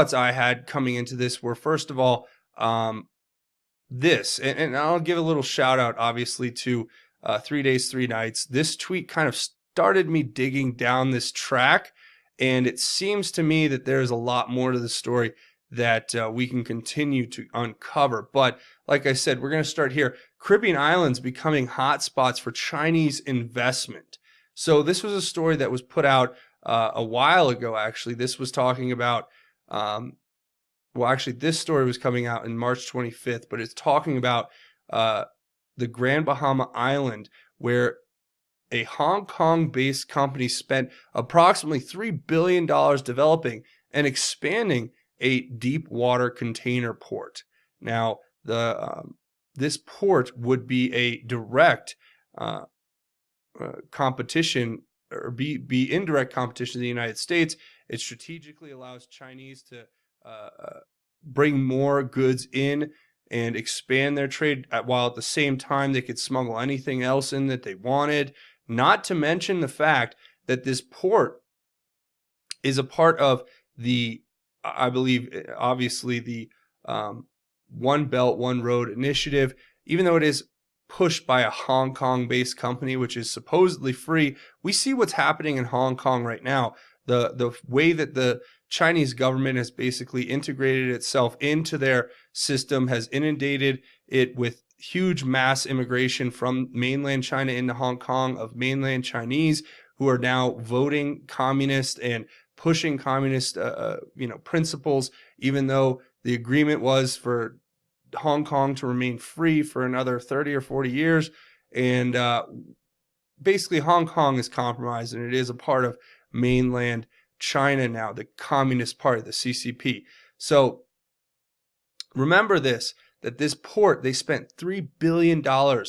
thoughts I had coming into this were, first of all, and I'll give a little shout out, obviously, to 3 Days, 3 Nights. This tweet kind of started me digging down this track, and it seems to me that there's a lot more to the story that we can continue to uncover. But like I said, we're going to start here. Caribbean islands becoming hotspots for Chinese investment. So this was a story that was put out a while ago, actually. This was talking about, this story was coming out in March 25th, but it's talking about the Grand Bahama Island, where a Hong Kong-based company spent approximately $3 billion developing and expanding a deep water container port. Now, this port would be a direct competition, or be indirect competition to the United States. It strategically allows Chinese to bring more goods in and expand their trade, while at the same time they could smuggle anything else in that they wanted. Not to mention the fact that this port is a part of the, I believe, obviously the One Belt, One Road initiative, even though it is pushed by a Hong Kong-based company, which is supposedly free. We see what's happening in Hong Kong right now. The way that the Chinese government has basically integrated itself into their system, has inundated it with huge mass immigration from mainland China into Hong Kong of mainland Chinese who are now voting communist and pushing communist principles, even though the agreement was for Hong Kong to remain free for another 30 or 40 years. And basically Hong Kong is compromised, and it is a part of mainland China now, the Communist Party, the CCP. So remember this, that this port, they spent $3 billion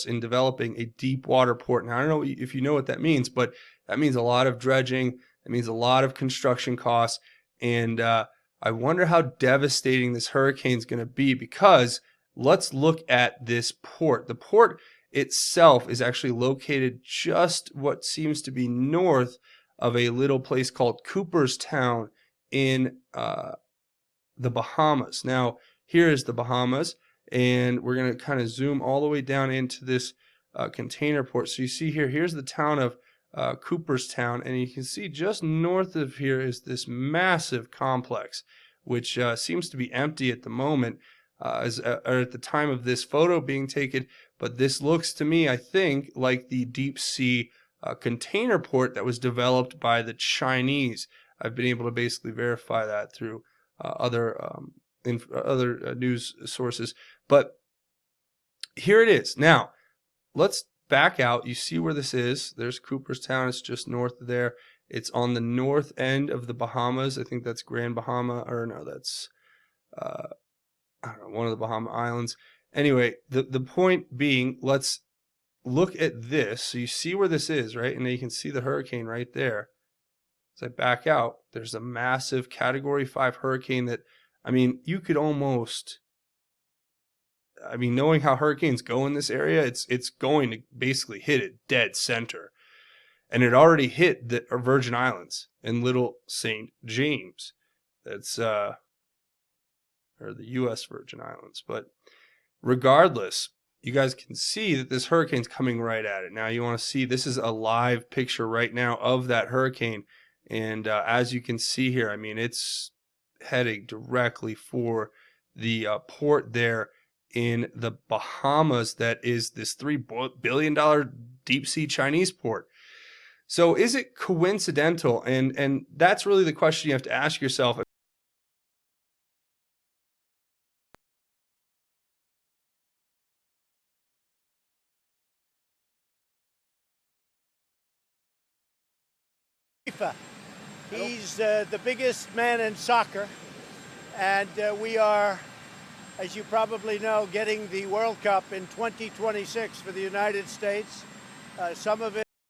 in developing a deep water port. Now, I don't know if you know what that means, but that means a lot of dredging. That means a lot of construction costs. And I wonder how devastating this hurricane is going to be, because let's look at this port. The port itself is actually located just what seems to be north of a little place called Cooperstown in the Bahamas. Now, here is the Bahamas, and we're going to kind of zoom all the way down into this container port. So you see here, here's the town of Cooperstown, and you can see just north of here is this massive complex, which seems to be empty at the moment, or at the time of this photo being taken. But this looks to me, I think, like the deep sea container port that was developed by the Chinese. I've been able to basically verify that through other news sources. But here it is. Now, let's back out. You see where this is. There's Cooperstown. It's just north of there. It's on the north end of the Bahamas. I think that's Grand Bahama, or no, that's I don't know, one of the Bahama Islands. Anyway, the point being, let's look at this. So you see where this is, right? And then you can see the hurricane right there. As I back out, there's a massive Category 5 hurricane that, I mean, you could almost, I mean, knowing how hurricanes go in this area, it's going to basically hit it dead center. And it already hit the Virgin Islands and Little St. James. That's or the U.S. Virgin Islands. But regardless, you guys can see that this hurricane's coming right at it. Now, you want to see, this is a live picture right now of that hurricane. And as you can see here, I mean, it's heading directly for the port there in the Bahamas that is this $3 billion deep sea Chinese port. So is it coincidental? And that's really the question you have to ask yourself. He's the biggest man in soccer, and we are, as you probably know, getting the World Cup in 2026 for the United States. Some of it